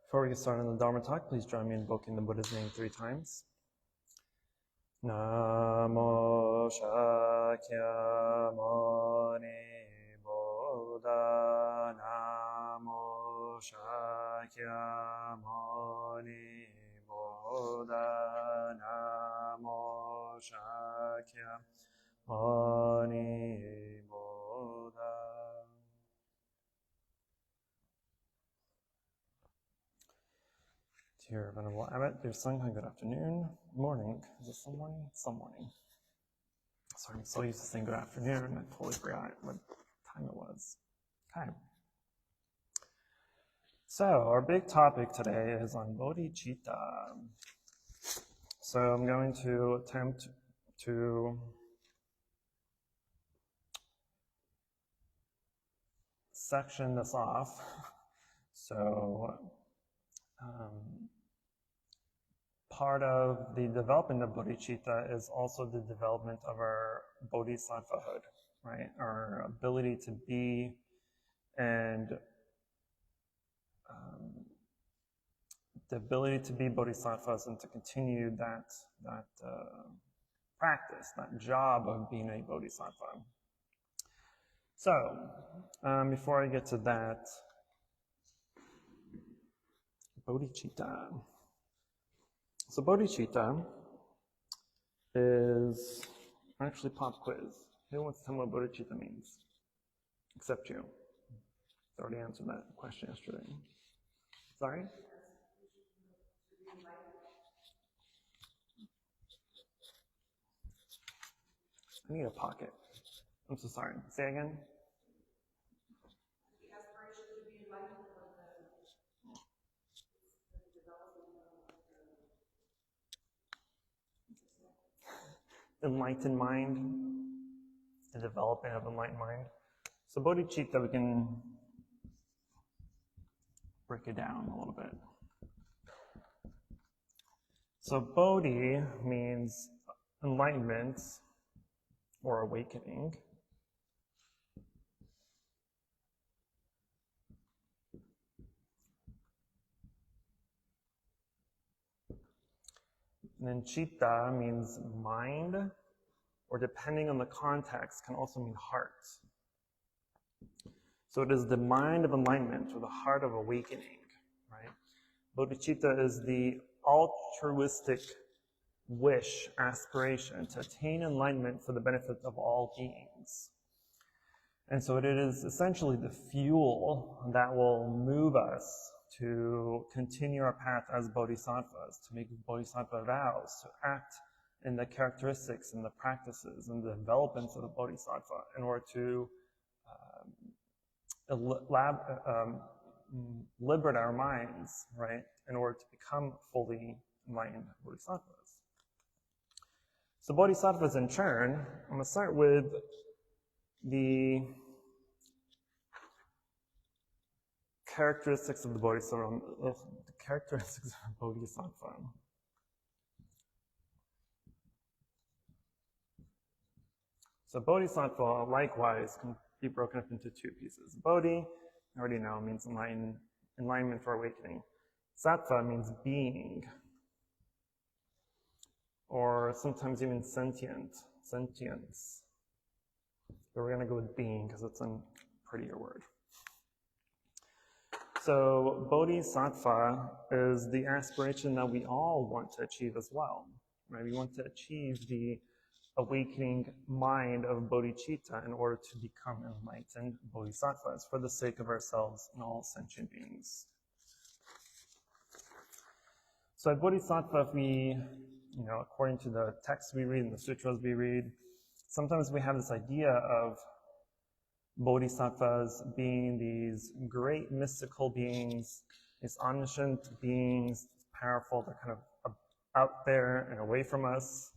Before we get started on the Dharma talk, please join me in invoking the Buddha's name 3 times. Namo Shakyamuni Buddha. Namo Shakyamuni Buddha. Namo Shakyamuni Buddha. Dear Venerable Abbot, dear Sangha, good afternoon, morning. Is it some morning? Some morning. Sorry, I'm so used to saying good afternoon, I totally forgot what time it was. Okay. So, our big topic today is on Bodhicitta. So, I'm going to attempt to section this off. So, part of the development of bodhicitta is also the development of our bodhisattvahood, right? Our ability to be and the ability to be bodhisattvas and to continue that practice, that job of being a bodhisattva. So, before I get to that, bodhicitta. So bodhicitta is actually pop quiz. Who wants to tell me what bodhicitta means? Except you. I already answered that question yesterday. Sorry? I need a pocket. I'm so sorry. Say again? Enlightened mind, the development of enlightened mind. So bodhicitta, we can break it down a little bit. So bodhi means enlightenment or awakening. And then citta means mind, or depending on the context, can also mean heart. So it is the mind of enlightenment, or the heart of awakening, right? Bodhicitta is the altruistic wish, aspiration to attain enlightenment for the benefit of all beings. And so it is essentially the fuel that will move us to continue our path as bodhisattvas, to make bodhisattva vows, to act in the characteristics and the practices and the developments of the bodhisattva in order to liberate our minds, right, in order to become fully enlightened bodhisattvas. So bodhisattvas in turn, I'm going to start with the characteristics of the bodhisattva. So bodhisattva, likewise, can be broken up into 2 pieces. Bodhi, I already know, means enlightenment for awakening. Sattva means being, or sometimes even sentience. But we're going to go with being because it's a prettier word. So bodhisattva is the aspiration that we all want to achieve as well, right? We want to achieve the awakening mind of bodhicitta in order to become enlightened bodhisattvas for the sake of ourselves and all sentient beings. So at bodhisattva, if we, according to the texts we read and the sutras we read, sometimes we have this idea of bodhisattvas being these great mystical beings, these omniscient beings, powerful, they're kind of out there and away from us,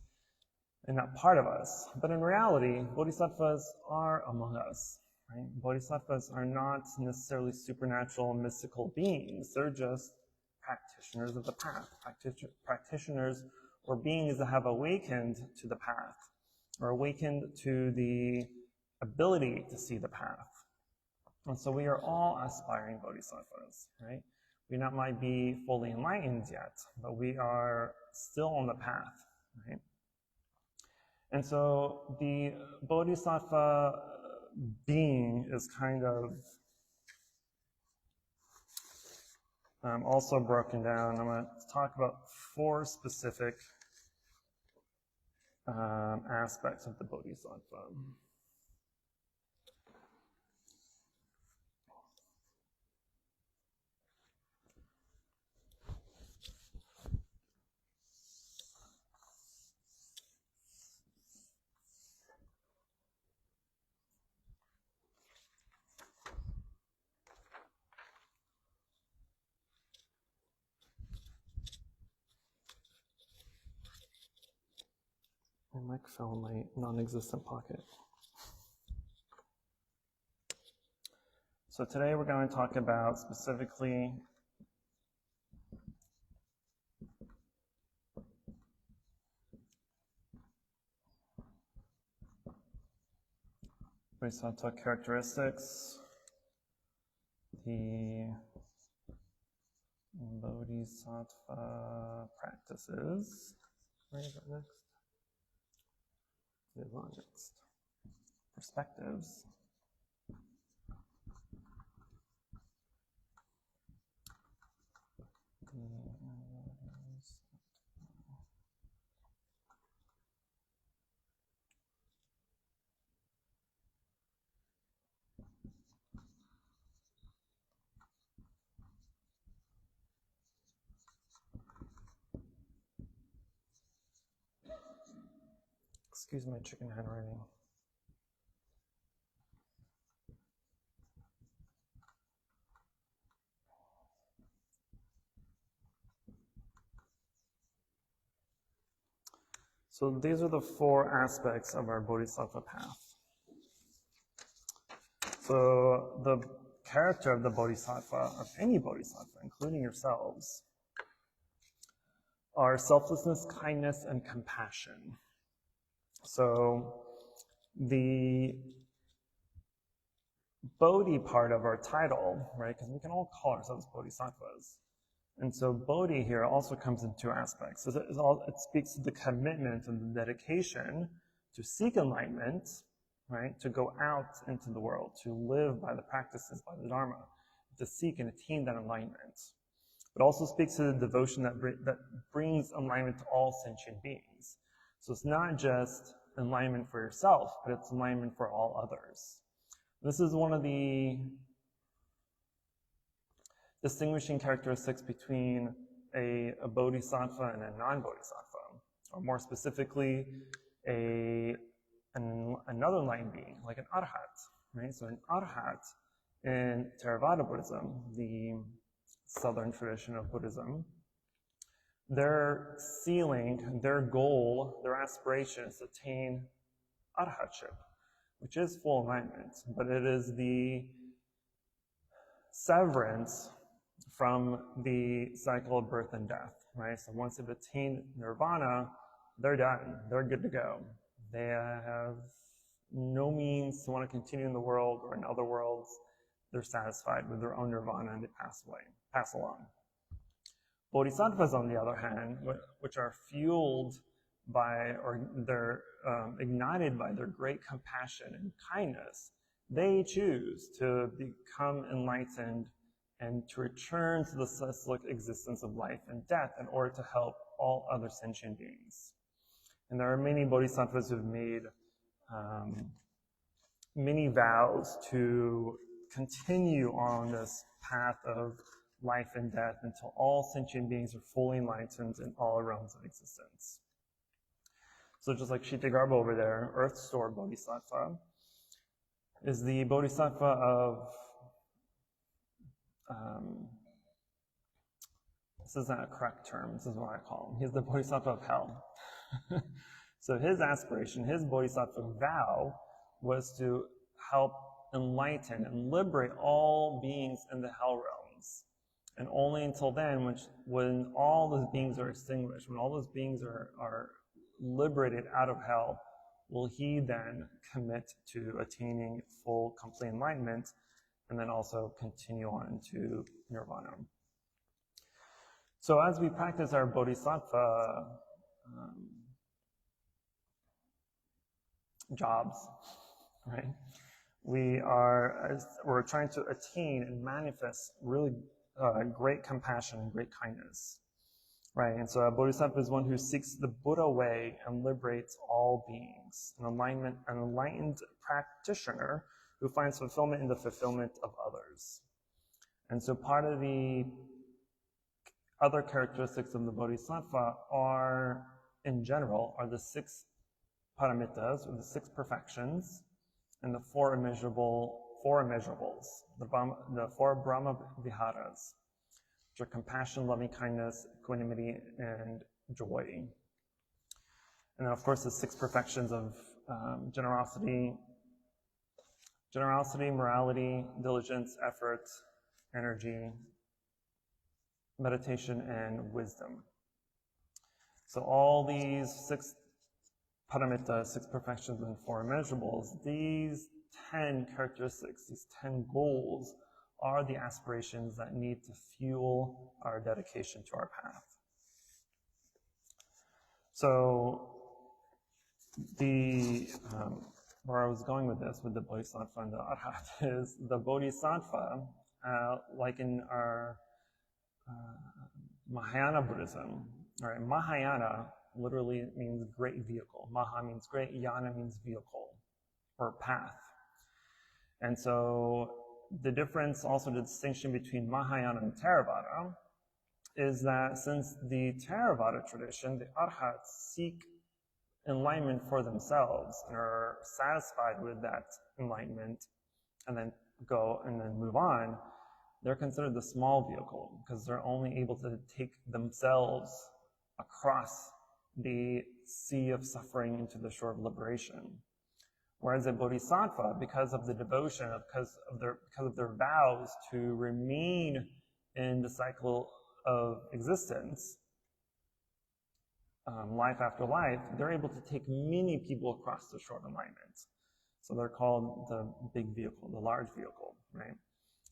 and not part of us. But in reality, bodhisattvas are among us, right? Bodhisattvas are not necessarily supernatural mystical beings. They're just practitioners of the path, practitioners or beings that have awakened to the path, or awakened to the ability to see the path. And so we are all aspiring bodhisattvas, right? We not might be fully enlightened yet, but we are still on the path, right? And so the Bodhisattva being is kind of also broken down. I'm going to talk about 4 specific aspects of the Bodhisattva. My mic fell in my non-existent pocket. So today we're going to talk about specifically Bodhisattva characteristics, the Bodhisattva practices. Where is it next? It is on next. Perspectives. Excuse my chicken handwriting. So these are the 4 aspects of our Bodhisattva path. So the character of the Bodhisattva, of any Bodhisattva, including yourselves, are selflessness, kindness, and compassion. So the Bodhi part of our title, right, because we can all call ourselves Bodhisattvas. And so Bodhi here also comes in 2 aspects. It speaks to the commitment and the dedication to seek enlightenment, right, to go out into the world, to live by the practices, by the Dharma, to seek and attain that enlightenment. It also speaks to the devotion that brings enlightenment to all sentient beings. So it's not just enlightenment for yourself, but it's enlightenment for all others. This is one of the distinguishing characteristics between a bodhisattva and a non-bodhisattva, or more specifically, another enlightened being, like an arhat, right? So an arhat in Theravada Buddhism, the southern tradition of Buddhism, their ceiling, their goal, their aspiration is to attain arhatship, which is full enlightenment, but it is the severance from the cycle of birth and death, right? So once they've attained nirvana, they're done. They're good to go. They have no means to want to continue in the world or in other worlds. They're satisfied with their own nirvana and they pass along. Bodhisattvas, on the other hand, which are fueled by, or they're ignited by their great compassion and kindness, they choose to become enlightened and to return to the cyclic existence of life and death in order to help all other sentient beings. And there are many bodhisattvas who have made many vows to continue on this path of life and death until all sentient beings are fully enlightened in all realms of existence. So just like Kshitigarbha over there, Earth Store Bodhisattva, is the Bodhisattva of, this isn't a correct term, this is what I call him. He's the Bodhisattva of hell. So his aspiration, his Bodhisattva vow, was to help enlighten and liberate all beings in the hell realms. And only until then, when all those beings are extinguished, when all those beings are liberated out of hell, will he then commit to attaining full, complete enlightenment, and then also continue on to nirvana. So as we practice our bodhisattva jobs, right? We're trying to attain and manifest really great compassion and great kindness, right? And so a bodhisattva is one who seeks the Buddha way and liberates all beings. An enlightened practitioner who finds fulfillment in the fulfillment of others. And so part of the other characteristics of the bodhisattva are, in general, are the 6 paramittas, or the 6 perfections, and the 4 immeasurables, the 4 Brahma Viharas, which are compassion, loving kindness, equanimity, and joy. And then, of course, the 6 perfections of generosity, morality, diligence, effort, energy, meditation, and wisdom. So all these 6 paramittas, 6 perfections, and 4 immeasurables, these 10 characteristics, these 10 goals are the aspirations that need to fuel our dedication to our path. So where I was going with this, with the Bodhisattva and the Arhat, is the Bodhisattva, like in our Mahayana Buddhism, right? Mahayana literally means great vehicle. Maha means great, yana means vehicle or path. And so the difference, also the distinction between Mahayana and Theravada, is that since the Theravada tradition, the Arhats seek enlightenment for themselves and are satisfied with that enlightenment and then go and then move on, they're considered the small vehicle because they're only able to take themselves across the sea of suffering into the shore of liberation. Whereas a bodhisattva, because of the devotion, because of their vows to remain in the cycle of existence, life after life, they're able to take many people across the shore of enlightenment. So they're called the big vehicle, the large vehicle, right?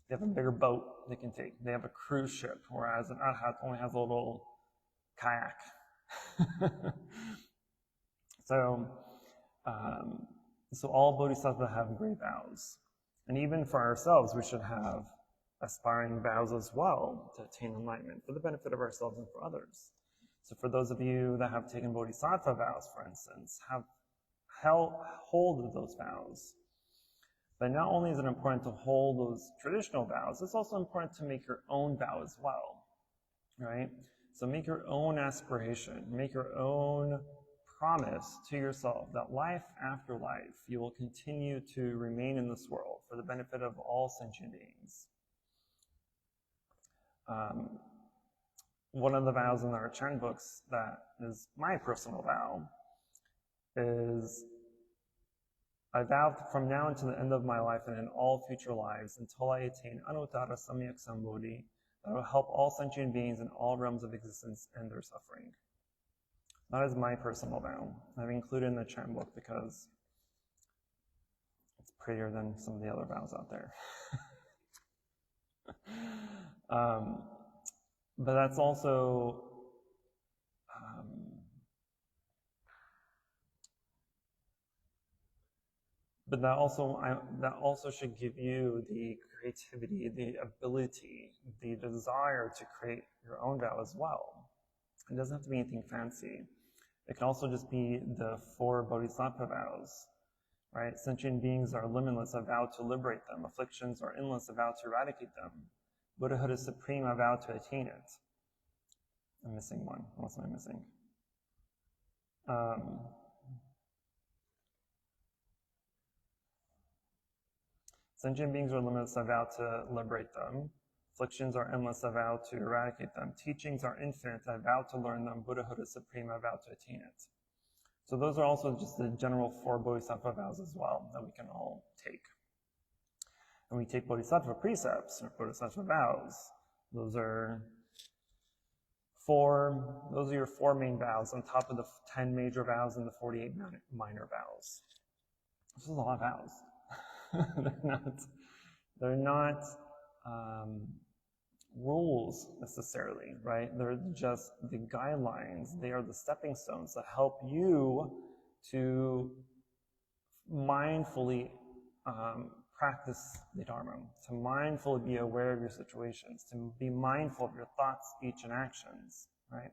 They have a bigger boat they can take. They have a cruise ship, whereas an arhat only has a little kayak. So all bodhisattvas have great vows. And even for ourselves, we should have aspiring vows as well to attain enlightenment for the benefit of ourselves and for others. So for those of you that have taken bodhisattva vows, for instance, have hold of those vows. But not only is it important to hold those traditional vows, it's also important to make your own vow as well, right? So make your own aspiration, make your own promise to yourself that life after life, you will continue to remain in this world for the benefit of all sentient beings. One of the vows in our Chan books that is my personal vow is, I vow from now until the end of my life and in all future lives until I attain Anuttara Samyak Sambodhi, that will help all sentient beings in all realms of existence end their suffering. That is my personal vow. I've included in the Chan book because it's prettier than some of the other vows out there. But that's also but that also should give you the creativity, the ability, the desire to create your own vow as well. It doesn't have to be anything fancy. It can also just be the 4 bodhisattva vows, right? Sentient beings are limitless, a vow to liberate them. Afflictions are endless, a vow to eradicate them. Buddhahood is supreme, a vow to attain it. I'm missing one. What else am I missing? Sentient beings are limitless, a vow to liberate them. Afflictions are endless, I vow to eradicate them. Teachings are infinite, I vow to learn them. Buddhahood is supreme, I vow to attain it. So those are also just the general 4 bodhisattva vows as well that we can all take. And we take bodhisattva precepts or bodhisattva vows. Those are your 4 main vows on top of the 10 major vows and the 48 minor vows. This is a lot of vows. They're not rules necessarily, right? They're just the guidelines. They are the stepping stones that help you to mindfully practice the Dharma, to mindfully be aware of your situations, to be mindful of your thoughts, speech, and actions, right?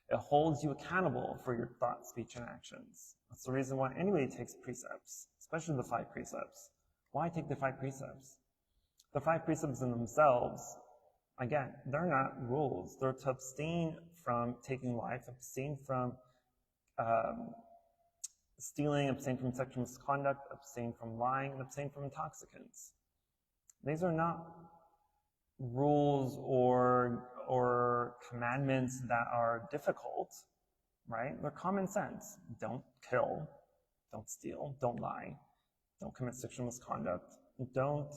It holds you accountable for your thoughts, speech, and actions. That's the reason why anybody takes precepts, especially the 5 precepts. Why take the 5 precepts? The 5 precepts in themselves, again, they're not rules. They're to abstain from taking life, abstain from stealing, abstain from sexual misconduct, abstain from lying, and abstain from intoxicants. These are not rules or commandments that are difficult, right? They're common sense. Don't kill, don't steal, don't lie, don't commit sexual misconduct, don't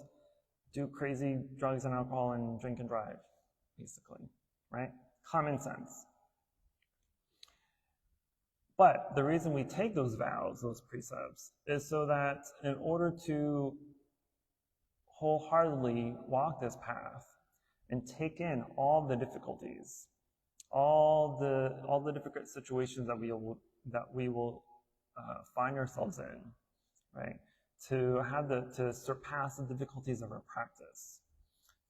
do crazy drugs and alcohol and drink and drive, basically, right? Common sense. But the reason we take those vows, those precepts, is so that in order to wholeheartedly walk this path and take in all the difficulties, all the difficult situations that we will find ourselves in, right? To surpass the difficulties of our practice,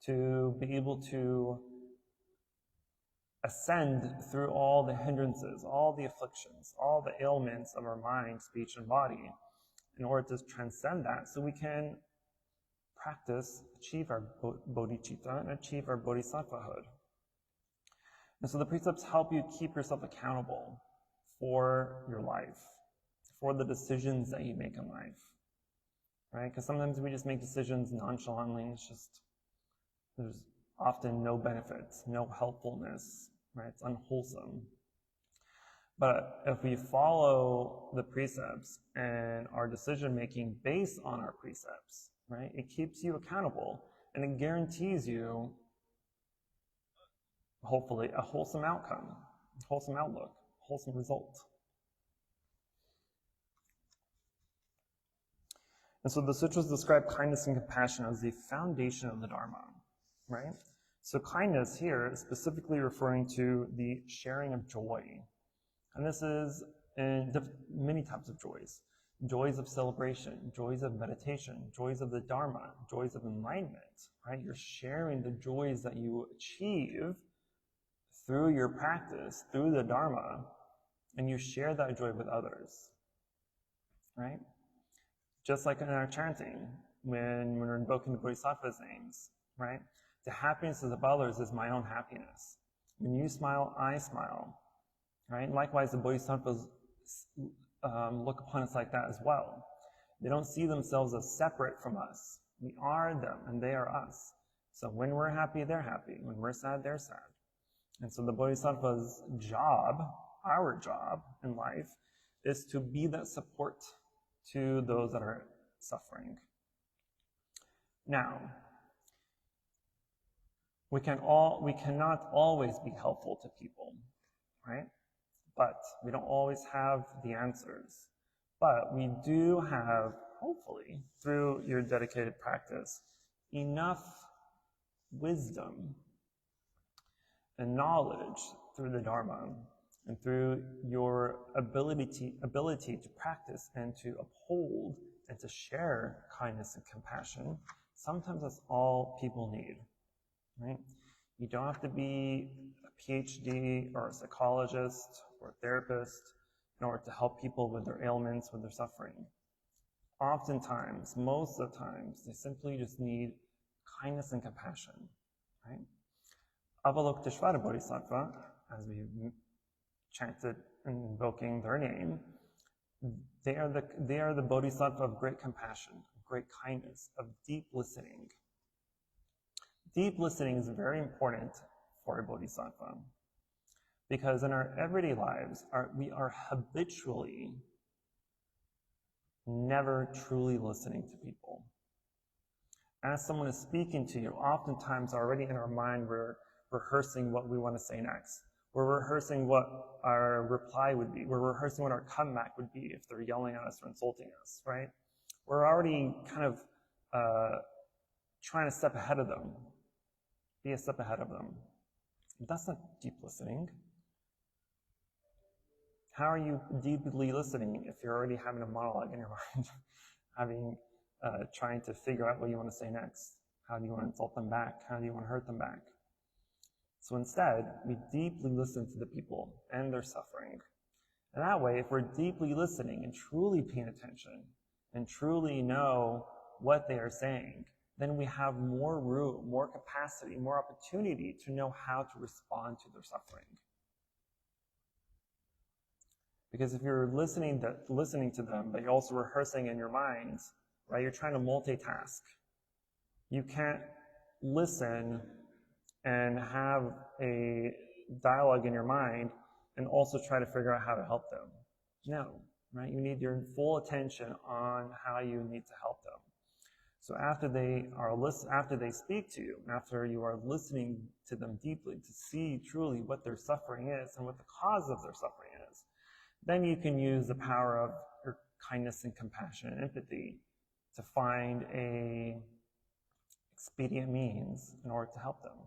to be able to ascend through all the hindrances, all the afflictions, all the ailments of our mind, speech, and body, in order to transcend that, so we can practice, achieve our bodhicitta, and achieve our bodhisattvahood. And so the precepts help you keep yourself accountable for your life, for the decisions that you make in life, right? Because sometimes we just make decisions nonchalantly. It's just, there's often no benefits, no helpfulness, right? It's unwholesome. But if we follow the precepts and our decision-making based on our precepts, right, it keeps you accountable and it guarantees you, hopefully, a wholesome outcome, a wholesome outlook, a wholesome result. And so the sutras describe kindness and compassion as the foundation of the Dharma, right? So kindness here is specifically referring to the sharing of joy. And this is in many types of joys. Joys of celebration, joys of meditation, joys of the Dharma, joys of enlightenment, right? You're sharing the joys that you achieve through your practice, through the Dharma, and you share that joy with others, right? Just like in our chanting, when we're invoking the Bodhisattva's names, right? The happiness of others is my own happiness. When you smile, I smile, right? Likewise, the Bodhisattvas look upon us like that as well. They don't see themselves as separate from us. We are them, and they are us. So when we're happy, they're happy. When we're sad, they're sad. And so the Bodhisattva's job, our job in life, is to be that support to those that are suffering. Now, we cannot always be helpful to people, right? But we don't always have the answers. But we do have, hopefully, through your dedicated practice, enough wisdom and knowledge through the Dharma and through your ability to practice and to uphold and to share kindness and compassion. Sometimes that's all people need, right? You don't have to be a PhD or a psychologist or a therapist in order to help people with their ailments, with their suffering. Oftentimes, most of the times, they simply just need kindness and compassion, right? Avalokiteshvara Bodhisattva, as we chanted and invoking their name, they are the Bodhisattva of great compassion, of great kindness, of deep listening. Deep listening is very important for a Bodhisattva because in our everyday lives, we are habitually never truly listening to people. As someone is speaking to you, oftentimes already in our mind, we're rehearsing what we want to say next. We're rehearsing what our reply would be. We're rehearsing what our comeback would be if they're yelling at us or insulting us, right? We're already kind of trying to step ahead of them. Be a step ahead of them. But that's not deep listening. How are you deeply listening if you're already having a monologue in your mind, trying to figure out what you want to say next? How do you want to insult them back? How do you want to hurt them back? So instead, we deeply listen to the people and their suffering. And that way, if we're deeply listening and truly paying attention and truly know what they are saying, then we have more room, more capacity, more opportunity to know how to respond to their suffering. Because if you're listening to them, but you're also rehearsing in your minds, right? You're trying to multitask. You can't listen and have a dialogue in your mind and also try to figure out how to help them. No, right? You need your full attention on how you need to help them. So after they speak to you, after you are listening to them deeply to see truly what their suffering is and what the cause of their suffering is, then you can use the power of your kindness and compassion and empathy to find a expedient means in order to help them.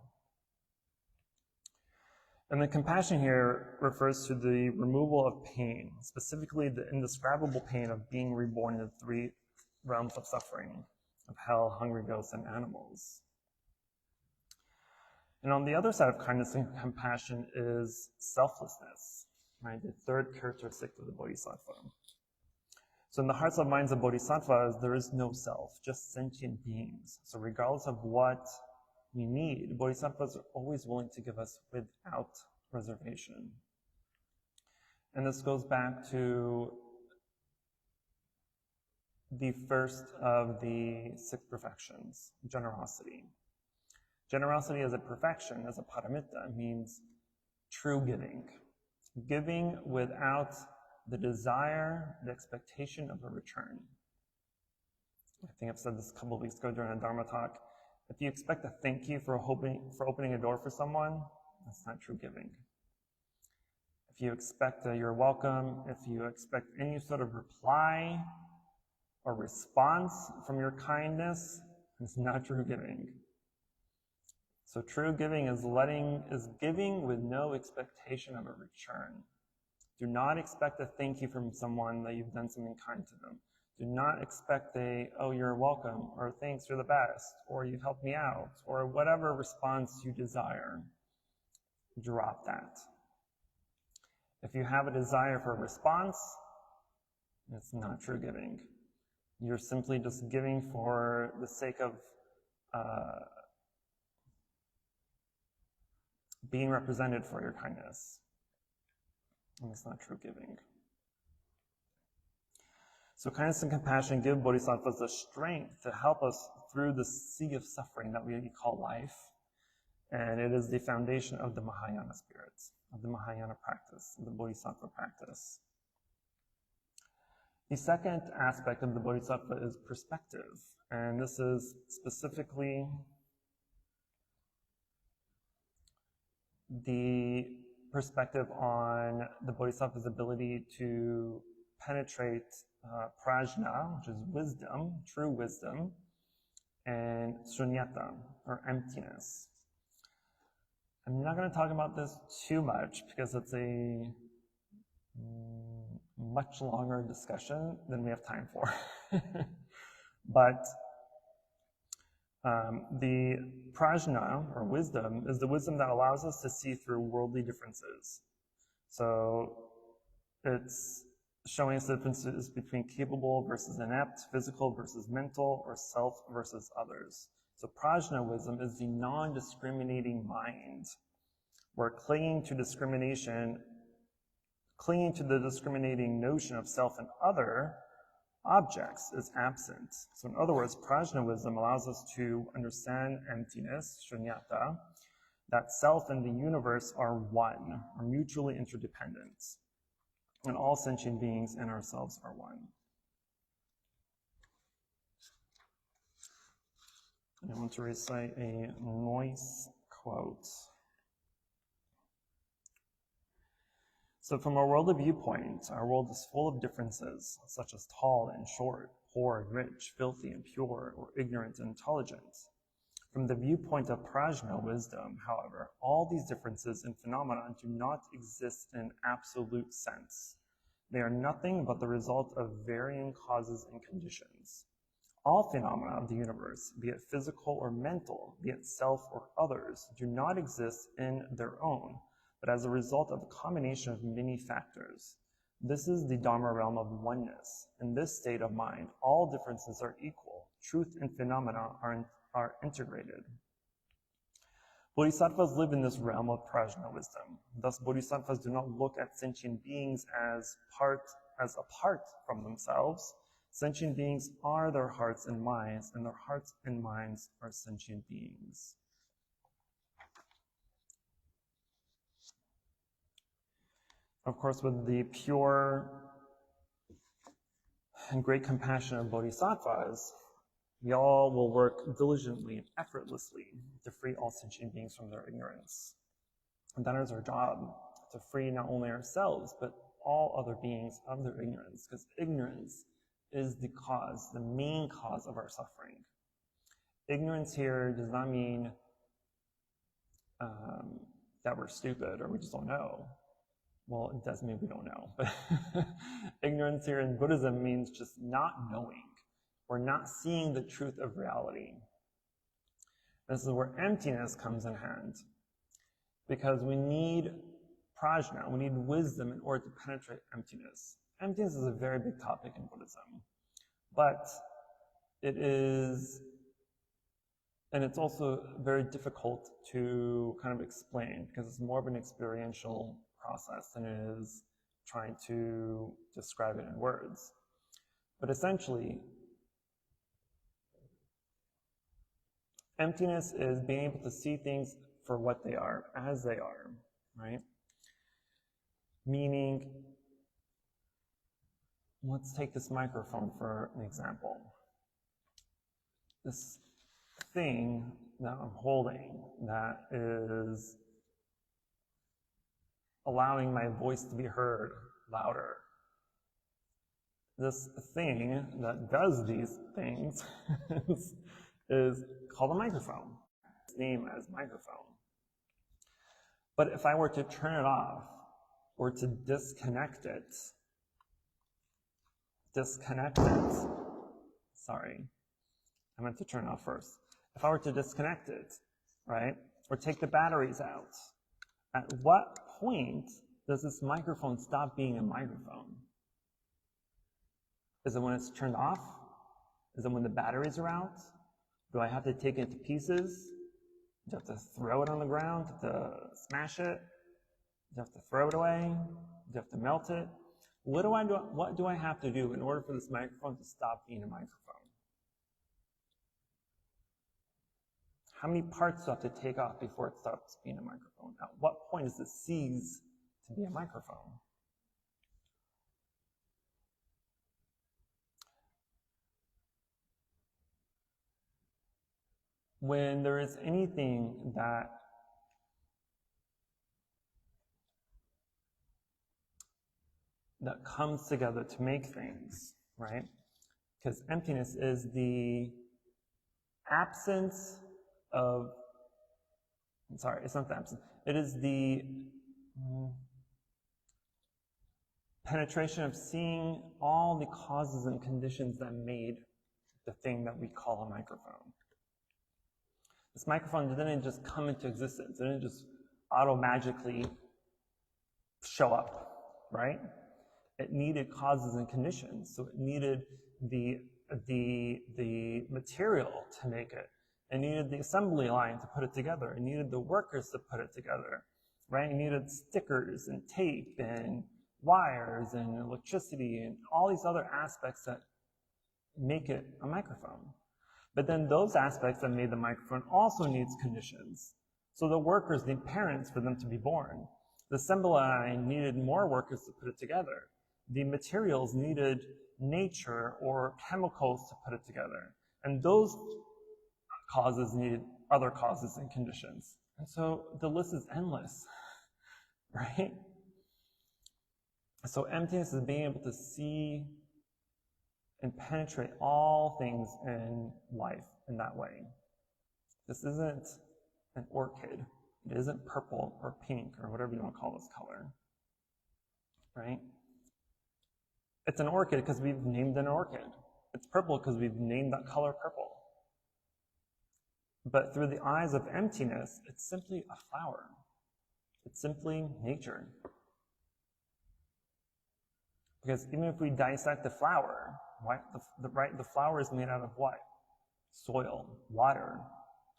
And the compassion here refers to the removal of pain, specifically the indescribable pain of being reborn in the three realms of suffering, of hell, hungry ghosts, and animals. And on the other side of kindness and compassion is selflessness, right? The third characteristic of the Bodhisattva. So in the hearts and minds of Bodhisattvas, there is no self, just sentient beings. So regardless of what we need, Bodhisattvas are always willing to give us without reservation. And this goes back to the first of the 6 perfections, generosity. Generosity as a perfection, as a paramita, means true giving. Giving without the desire, the expectation of a return. I think I've said this a couple of weeks ago during a Dharma talk. If you expect a thank you for opening a door for someone, that's not true giving. If you expect you're welcome, if you expect any sort of reply or response from your kindness, it's not true giving. So true giving is giving with no expectation of a return. Do not expect a thank you from someone that you've done something kind to them. Do not expect oh, you're welcome, or thanks, you're the best, or you've helped me out, or whatever response you desire. Drop that. If you have a desire for a response, it's not true giving. You're simply just giving for the sake of being represented for your kindness. And it's not true giving. So kindness and compassion give bodhisattvas the strength to help us through the sea of suffering that we call life. And it is the foundation of the Mahayana spirits, of the Mahayana practice, of the bodhisattva practice. The second aspect of the bodhisattva is perspective. And this is specifically the perspective on the bodhisattva's ability to penetrate prajna, which is wisdom, true wisdom, and shunyata, or emptiness. I'm not going to talk about this too much because it's a much longer discussion than we have time for. But the prajna, or wisdom, is the wisdom that allows us to see through worldly differences. So it's showing us the differences between capable versus inept, physical versus mental, or self versus others. So prajna wisdom is the non-discriminating mind, where clinging to the discriminating notion of self and other objects is absent. So in other words, prajna wisdom allows us to understand emptiness, shunyata, that self and the universe are one, are mutually interdependent, and all sentient beings and ourselves are one. And I want to recite a Noyce quote. So from a worldly viewpoint, our world is full of differences, such as tall and short, poor and rich, filthy and pure, or ignorant and intelligent. From the viewpoint of prajna wisdom, however, all these differences in phenomena do not exist in absolute sense. They are nothing but the result of varying causes and conditions. All phenomena of the universe, be it physical or mental, be it self or others, do not exist in their own, but as a result of a combination of many factors. This is the Dharma realm of oneness. In this state of mind, all differences are equal. Truth and phenomena are integrated. Bodhisattvas live in this realm of prajna wisdom. Thus, bodhisattvas do not look at sentient beings as apart from themselves. Sentient beings are their hearts and minds, and their hearts and minds are sentient beings. Of course, with the pure and great compassion of bodhisattvas, we all will work diligently and effortlessly to free all sentient beings from their ignorance. And that is our job, to free not only ourselves, but all other beings of their ignorance, because ignorance is the cause, the main cause of our suffering. Ignorance here does not mean that we're stupid or we just don't know. Well, it does mean we don't know, but ignorance here in Buddhism means just not knowing or not seeing the truth of reality. This is where emptiness comes in hand, because we need prajna, we need wisdom in order to penetrate emptiness. Emptiness is a very big topic in Buddhism, but it's also very difficult to kind of explain, because it's more of an experiential process than it is trying to describe it in words. But essentially, emptiness is being able to see things for what they are, as they are, right? Meaning, let's take this microphone for an example. This thing that I'm holding that is allowing my voice to be heard louder. This thing that does these things is called a microphone. Its name as microphone. But if I were to turn it off or to disconnect it, sorry, I meant to turn it off first. If I were to disconnect it, right, or take the batteries out, at what point does this microphone stop being a microphone? Is it when it's turned off? Is it when the batteries are out? Do I have to take it to pieces? Do you have to throw it on the ground? Do you have to smash it? Do you have to throw it away? Do you have to melt it? What do I have to do in order for this microphone to stop being a microphone? How many parts do I have to take off before it stops being a microphone? At what point does it cease to be a microphone? When there is anything that comes together to make things, right? Because emptiness is the absence of, sorry, it's not the absence. It is the penetration of seeing all the causes and conditions that made the thing that we call a microphone. This microphone didn't just come into existence. It didn't just auto-magically show up, right? It needed causes and conditions. So it needed the material to make it. It needed the assembly line to put it together. It needed the workers to put it together, right? It needed stickers and tape and wires and electricity and all these other aspects that make it a microphone. But then those aspects that made the microphone also needs conditions. So the workers need parents for them to be born. The assembly line needed more workers to put it together. The materials needed nature or chemicals to put it together. And those causes needed other causes and conditions. And so the list is endless, right? So emptiness is being able to see and penetrate all things in life in that way. This isn't an orchid. It isn't purple or pink or whatever you want to call this color, right? It's an orchid because we've named an orchid. It's purple because we've named that color purple. But through the eyes of emptiness, it's simply a flower. It's simply nature. Because even if we dissect the flower, the flower is made out of what? Soil, water,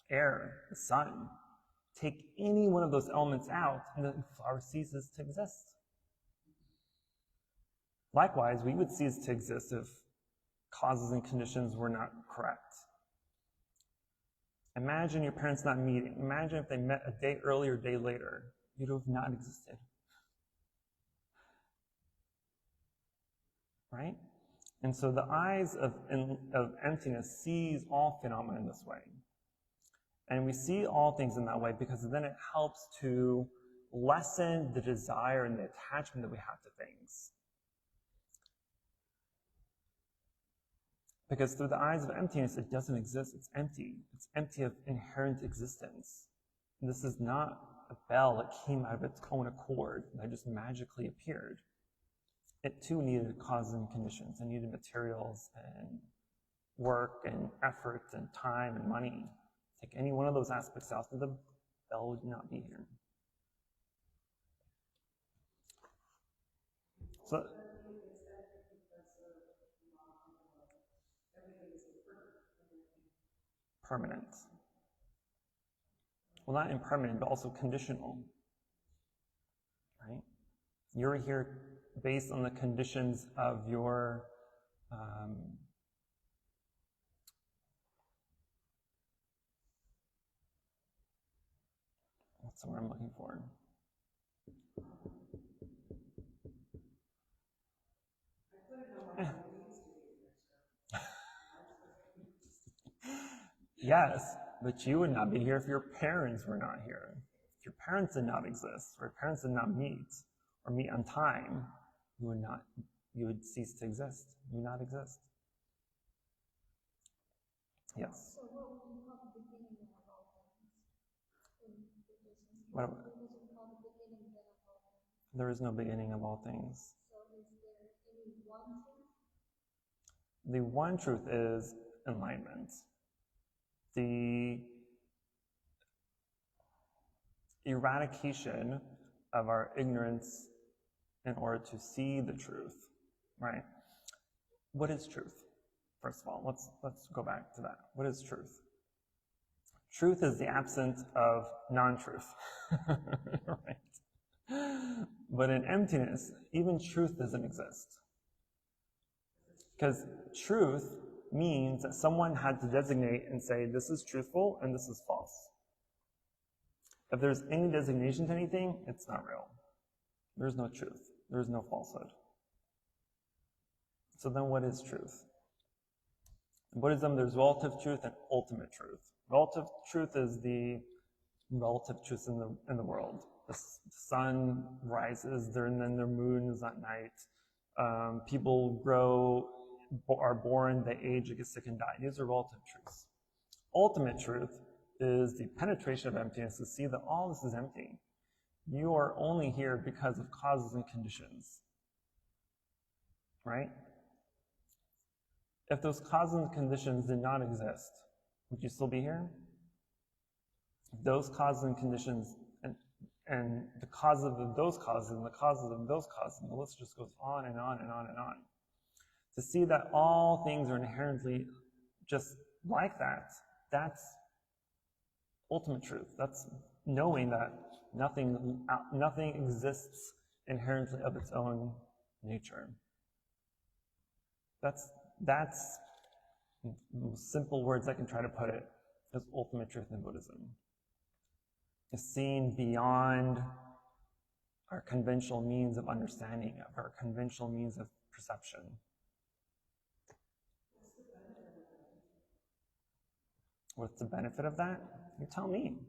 air, the sun. Take any one of those elements out, and the flower ceases to exist. Likewise, we would cease to exist if causes and conditions were not correct. Imagine your parents not meeting. Imagine if they met a day earlier, a day later. You'd have not existed. Right? And so the eyes of emptiness sees all phenomena in this way. And we see all things in that way because then it helps to lessen the desire and the attachment that we have to things. Because through the eyes of emptiness, it doesn't exist. It's empty. It's empty of inherent existence. And this is not a bell that came out of its own accord that just magically appeared. It too needed causes and conditions. It needed materials and work and effort and time and money. Take any one of those aspects out, and the bell would not be here. So, permanent. Well, not impermanent, but also conditional. Right? You're here based on the conditions of your what's the word I'm looking for? Yes, but you would not be here if your parents were not here. If your parents did not exist, or your parents did not meet, or meet on time, you would cease to exist. You would not exist. Yes. So what would you call the beginning of all things? What about, there is no beginning of all things. So is there any one truth? The one truth is enlightenment. The eradication of our ignorance in order to see the truth, right? What is truth? First of all, let's go back to that. What is truth? Truth is the absence of non-truth, right? But in emptiness, even truth doesn't exist. Because truth means that someone had to designate and say, this is truthful and this is false. If there's any designation to anything, it's not real. There's no truth. There's no falsehood. So then what is truth? In Buddhism, there's relative truth and ultimate truth. Relative truth is the relative truth in the world. The sun rises, and then their moon is at night. People are born, they age, they get sick and die. These are relative truths. Ultimate truth is the penetration of emptiness to see that all this is empty. You are only here because of causes and conditions. Right? If those causes and conditions did not exist, would you still be here? If those causes and conditions and the causes of those causes and the causes of those causes, and the list just goes on and on and on and on. To see that all things are inherently just like that, that's ultimate truth. That's knowing that nothing exists inherently of its own nature. That's simple words I can try to put it, is ultimate truth in Buddhism. Is seeing beyond our conventional means of understanding, of our conventional means of perception. What's the benefit of that? You tell me.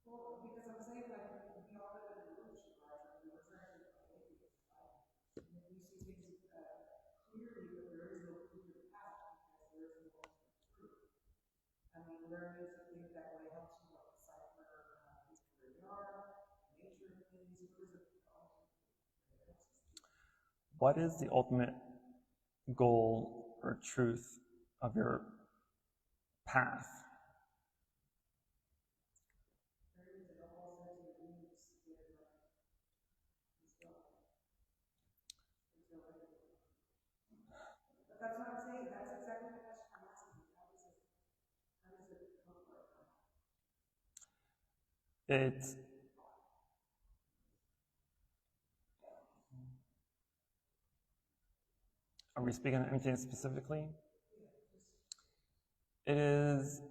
Well, because I'm saying, like, we all live in an illusion, right? We're trying to atheist, right? And then we see things clearly, but there is no clear path because there is no truth. I mean, learning to think that way helps you like decipher where you are, nature of things. What is the ultimate goal or truth of your path? But that's what I'm saying. That's exactly the question I'm asking. How does it look like? It's Are we speaking of emptiness specifically? It is,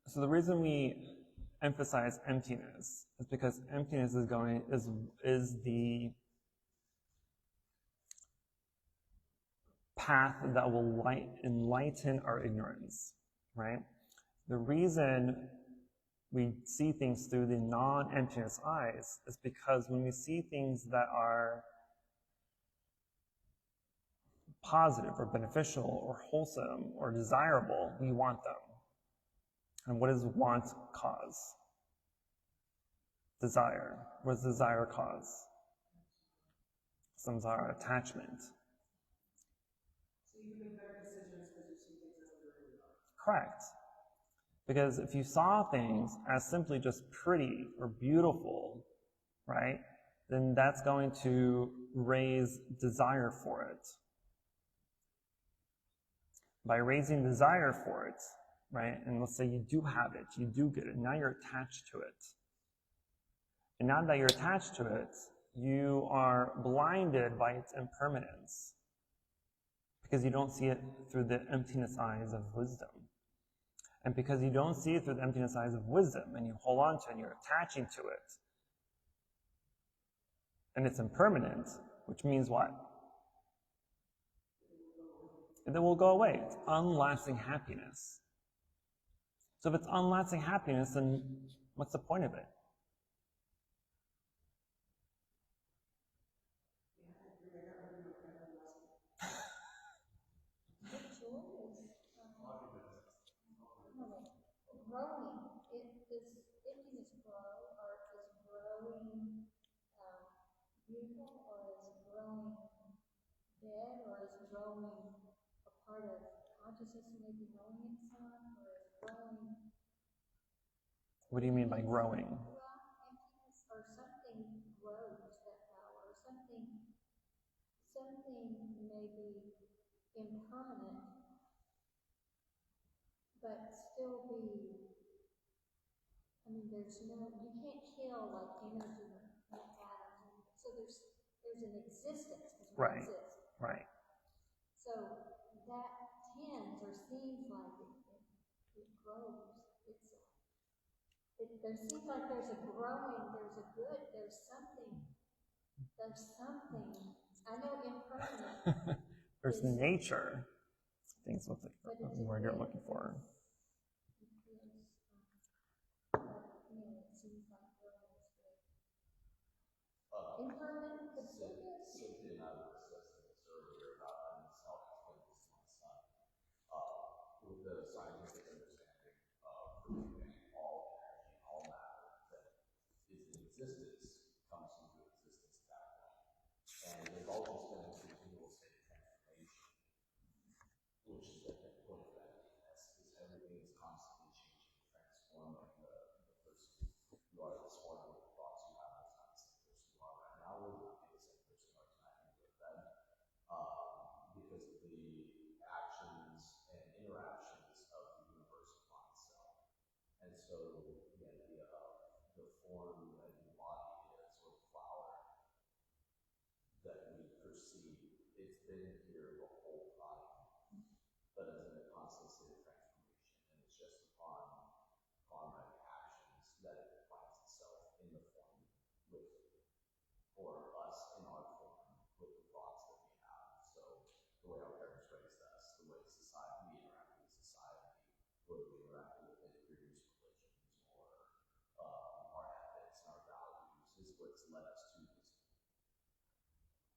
so the reason we emphasize emptiness is because emptiness is the path that will enlighten our ignorance, right? The reason we see things through the non-emptiness eyes is because when we see things that are positive or beneficial or wholesome or desirable, we want them. And what does want cause? Desire. What does desire cause? Some desire attachment. So you can make better decisions because you see things as they really are. Correct. Because if you saw things as simply just pretty or beautiful, right, then that's going to raise desire for it. By raising desire for it, right, and let's say you do have it, you do get it, now you're attached to it. And now that you're attached to it, you are blinded by its impermanence because you don't see it through the emptiness eyes of wisdom. And because you don't see it through the emptiness eyes of wisdom and you hold on to it and you're attaching to it, and it's impermanent, which means what? It will go away. It's unlasting happiness. So if it's unlasting happiness, then what's the point of it? Growing. Does emptiness grow, or is growing beautiful, or is growing dead, or is growing a part of consciousness maybe knowing itself, or is growing? What do you mean by growing? Emptiness, or something grows that power, or something may be impermanent, but still be. I mean, you can't kill like energy or atoms. So there's an existence because we Right. exist. Right. So that tends or seems like it grows. There seems like there's a growing, there's a good, there's something. I know impermanent. There's nature. I think it's what the word you're looking for. Impermanent, but Cynthia and I were discussing this earlier about, and I'll explain this to my son, with the scientific understanding of everything, all energy, all matter that is in existence comes into existence at that point. And they've all just been in continual state of transformation, which is the point of emptiness, is everything is constantly changing, transforming the person you are this morning with the thoughts you have this night. Now will not be the same person you are tonight when you go to bed, because of the actions and interactions of the universe upon itself. And so the idea of the form that the body is, or the flower that we perceive, it's been here the whole time, but it's in a constant state of transformation, and it's just upon karmic actions that it finds itself in the form with, or us in our form with the thoughts that we have. So the way our parents raised us, the way society, we interact with society, the way we interact with previous religions, or our ethics and our values is what's led us to this.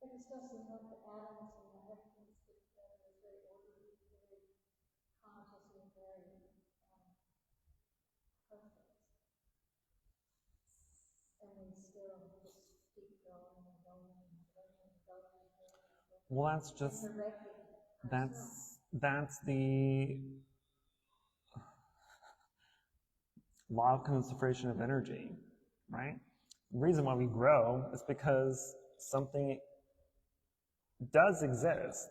But it still seems like the atoms and everything fit together is very orderly, very conscious, and very still just keep going and going and going and going and going and going. Well, that's just, Directing ourselves. that's the law of conservation of energy, right? The reason why we grow is because something does exist,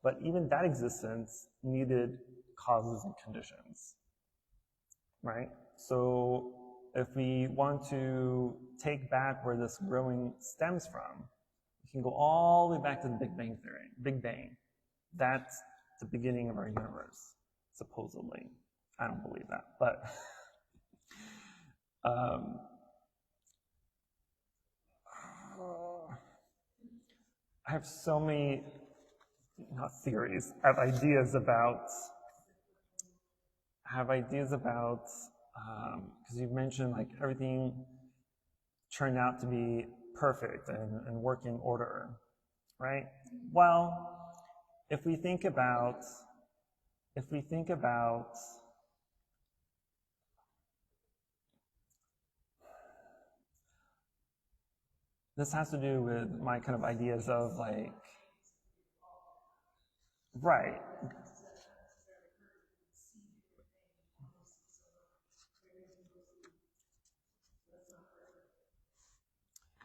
but even that existence needed causes and conditions, right? So if we want to take back where this growing stems from, we can go all the way back to the Big Bang Theory. Big Bang. That's the beginning of our universe, supposedly. I don't believe that, but I have so many, not theories, I have ideas about, because you've mentioned like everything turned out to be perfect and working order, right? Well, if we think about this has to do with my kind of ideas of like, right.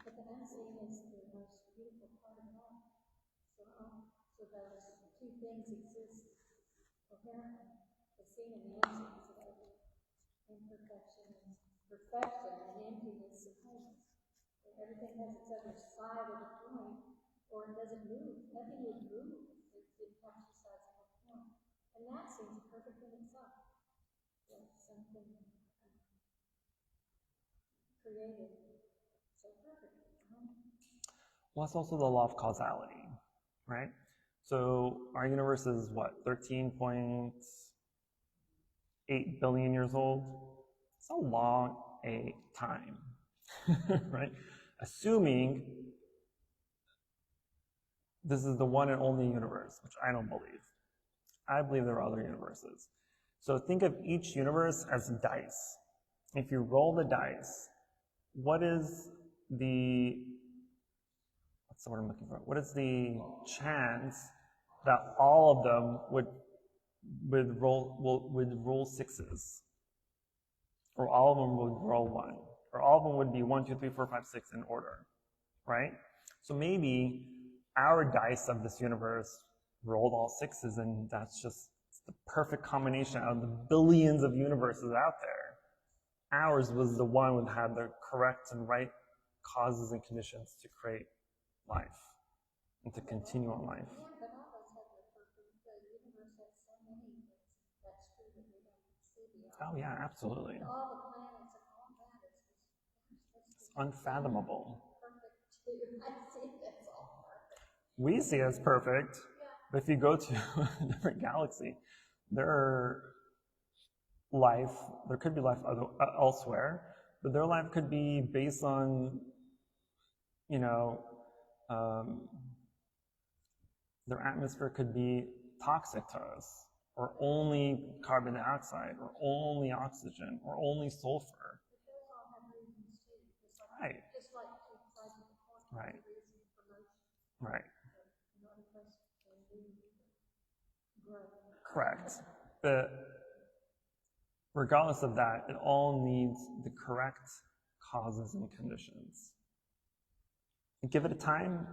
But the unseen is the most beautiful part of life. So those two things exist coherently. The seen and the unseen. So that would be imperfection and perfection, and emptiness and wholeness. So everything has its other side of the coin, or it doesn't move. Nothing would move. It captures sides of the coin. And that seems perfect in itself. Like something created so perfectly. Well, it's also the law of causality, right? So our universe is what, 13.8 billion years old? It's a long time, right? Assuming this is the one and only universe, which I don't believe. I believe there are other universes. So think of each universe as dice. If you roll the dice, what is the, what's the word I'm looking for? What is the chance that all of them would roll sixes? Or all of them would roll one? Or all of them would be 1, 2, 3, 4, 5, 6 in order, right? So maybe our dice of this universe rolled all sixes, and that's just the perfect combination out of the billions of universes out there. Ours was the one that had the correct and right causes and conditions to create life and to continue on life. Yeah, but all of us have the perfect, the universe has so many things that's true that we don't see beyond. Oh yeah, absolutely. And all the planets and all that is just, It's unfathomable. perfect too. I see that's all perfect. We see it as perfect, but if you go to a different galaxy, there could be life elsewhere, but their life could be based on, their atmosphere could be toxic to us, or only carbon dioxide, or only oxygen, or only sulfur. But those all have reasons too. Right. Just like two sides of the coin, Right. there's a reason for motion. Right. In order for us to grow. Correct. But regardless of that, it all needs the correct causes and conditions. And give it a time,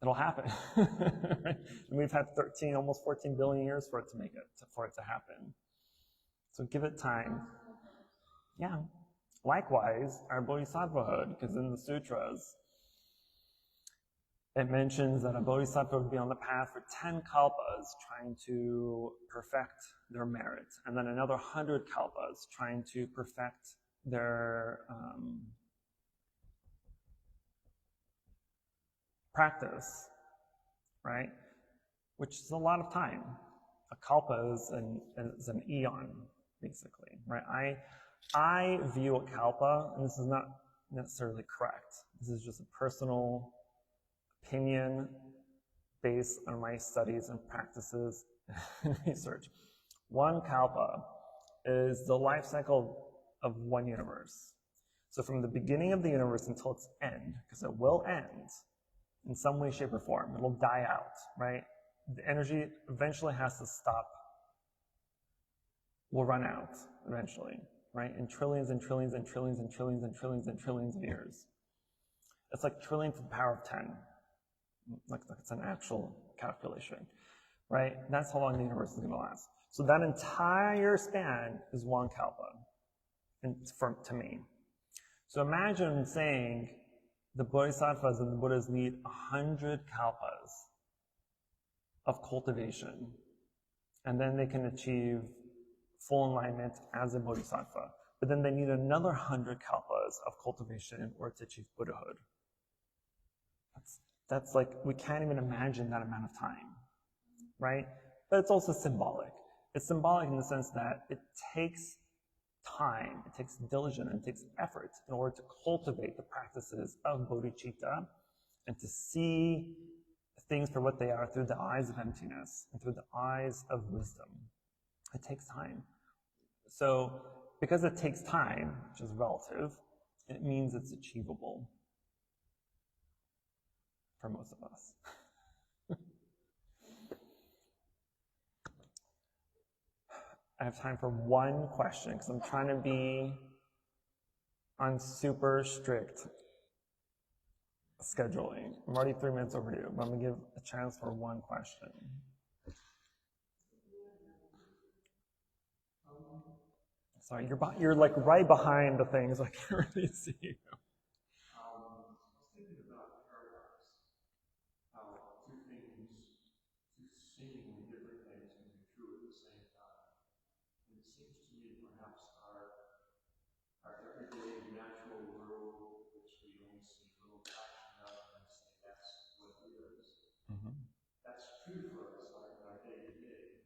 it'll happen. And we've had 13, almost 14 billion years for it to happen. So give it time. Yeah. Likewise, our bodhisattvahood, because in the sutras, it mentions that a bodhisattva would be on the path for 10 kalpas trying to perfect their merit, and then another 100 kalpas trying to perfect their practice, right? Which is a lot of time. A kalpa is an eon, basically, right? I view a kalpa, and this is not necessarily correct. This is just a personal opinion based on my studies and practices and research. One kalpa is the life cycle of one universe. So from the beginning of the universe until its end, because it will end in some way, shape, or form, it will die out, right? The energy eventually has to stop, will run out eventually, right? In trillions and trillions and trillions and trillions and trillions and trillions of years. It's like trillion to the power of 10. Like it's an actual calculation, right? That's how long the universe is going to last. So that entire span is one kalpa, and to me. So imagine saying the Bodhisattvas and the Buddhas need 100 kalpas of cultivation, and then they can achieve full enlightenment as a Bodhisattva. But then they need another 100 kalpas of cultivation in order to achieve Buddhahood. That's like, we can't even imagine that amount of time, right? But it's also symbolic. It's symbolic in the sense that it takes time, it takes diligence, and it takes effort in order to cultivate the practices of bodhicitta and to see things for what they are through the eyes of emptiness and through the eyes of wisdom. It takes time. So because it takes time, which is relative, it means it's achievable for most of us. I have time for one question because I'm trying to be on super strict scheduling. I'm already 3 minutes overdue, but I'm going to give a chance for one question. Sorry, you're like right behind the things. I can't really see you. I was thinking about paradox, how two seemingly different things can be true at the same time. And it seems to me perhaps our everyday natural world, which we only see a little fraction of and say that's what it is, that's true for us in our day-to-day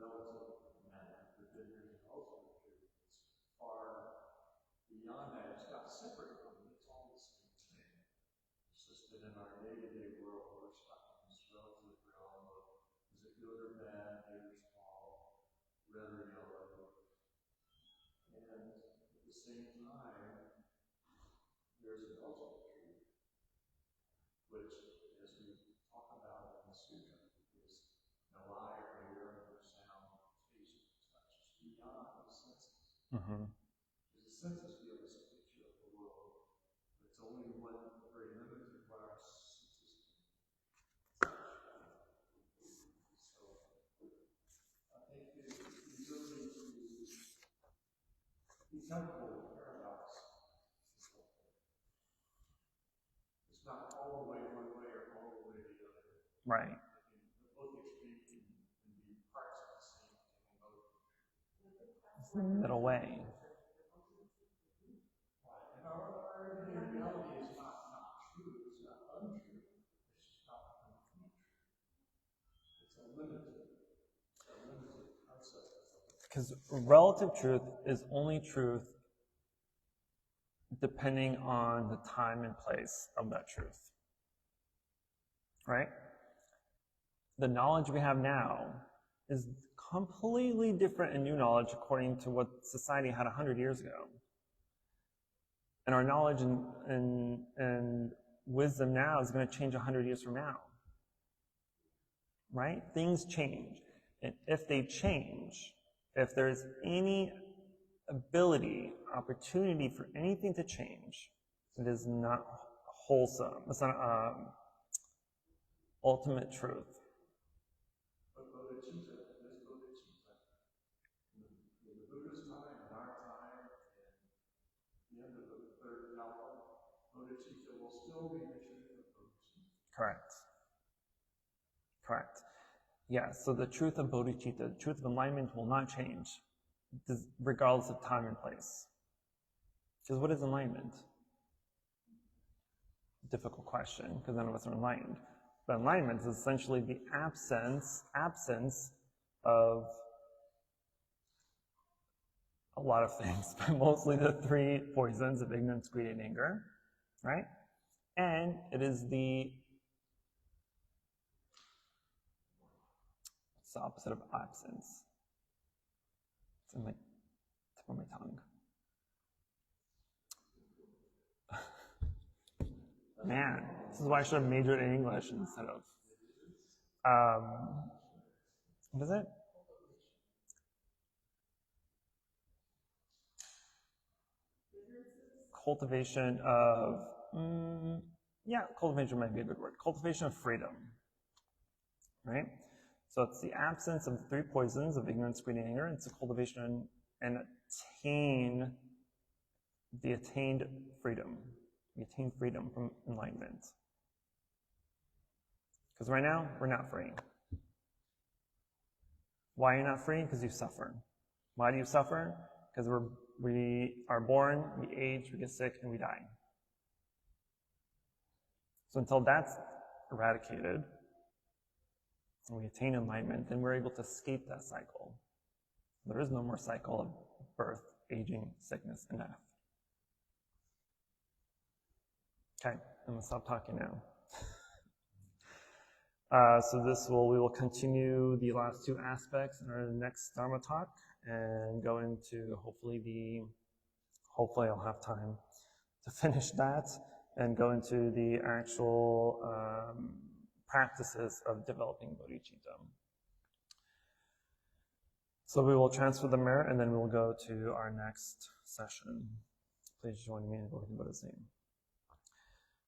relative manner. But then there's an ultimate truth that's far beyond that. It's not separate from it, it's all the same thing. It's just that in our day-to-day world, we're stuck in this relative realm of is it good or bad, big or small, red or yellow. And at the same time, there's an ultimate truth, which, as we talk about in the sutra, is no eye or ear, no sound, taste, touch, it's beyond the senses. Because the senses give us a picture of the world. It's only one very limited what our senses can touch. So I think the ability to be comfortable with paradox is helpful. It's not all the way one way or all the way the other. Right. Both extremes can be parts of the same thing. Both. It's the middle way. And our everyday reality is not true, it's not untrue, it's just not complete. It's a limited concept. Because relative truth is only truth depending on the time and place of that truth. Right? The knowledge we have now is completely different and new knowledge according to what society had 100 years ago. And our knowledge and wisdom now is going to change 100 years from now. Right? Things change. And if they change, if there's any ability, opportunity for anything to change, it is not wholesome. It's not ultimate truth. But Bodhicitta is Bodhicitta. In the Buddha's time, in our time, and the end of the third kalpa, Bodhicitta will still be the truth of Bodhicitta. Correct. Correct. Yeah, so the truth of bodhicitta, the truth of enlightenment will not change, regardless of time and place. Because what is enlightenment? Difficult question, because none of us are enlightened. But enlightenment is essentially the absence of a lot of things, but mostly the three poisons of ignorance, greed, and anger, right? And it is the opposite of absence. It's in my tip of my tongue. Man, this is why I should have majored in English instead of. What is it? Cultivation of, cultivation might be a good word. Cultivation of freedom, right? So it's the absence of the three poisons of ignorance, greed, and anger. It's the cultivation and the attained freedom. We attain freedom from enlightenment. Because right now, we're not free. Why are you not free? Because you suffer. Why do you suffer? Because we are born, we age, we get sick, and we die. So until that's eradicated, and we attain enlightenment, then we're able to escape that cycle. There is no more cycle of birth, aging, sickness, and death. Okay, I'm going to stop talking now. So we will continue the last two aspects in our next Dharma talk and go into hopefully I'll have time to finish that and go into the actual practices of developing bodhicitta. So we will transfer the merit and then we'll go to our next session. Please join me in invoking Buddha's name.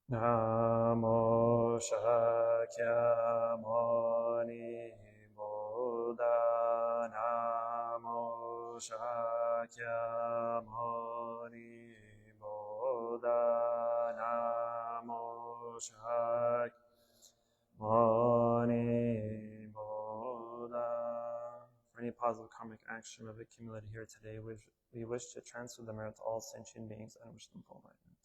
Namo Shakyamuni Buddha Namo Shakyamuni Buddha Namo Shakyamuni Buddha. For any positive karmic action we have accumulated here today, we wish to transfer the merit to all sentient beings and wish them full enlightenment.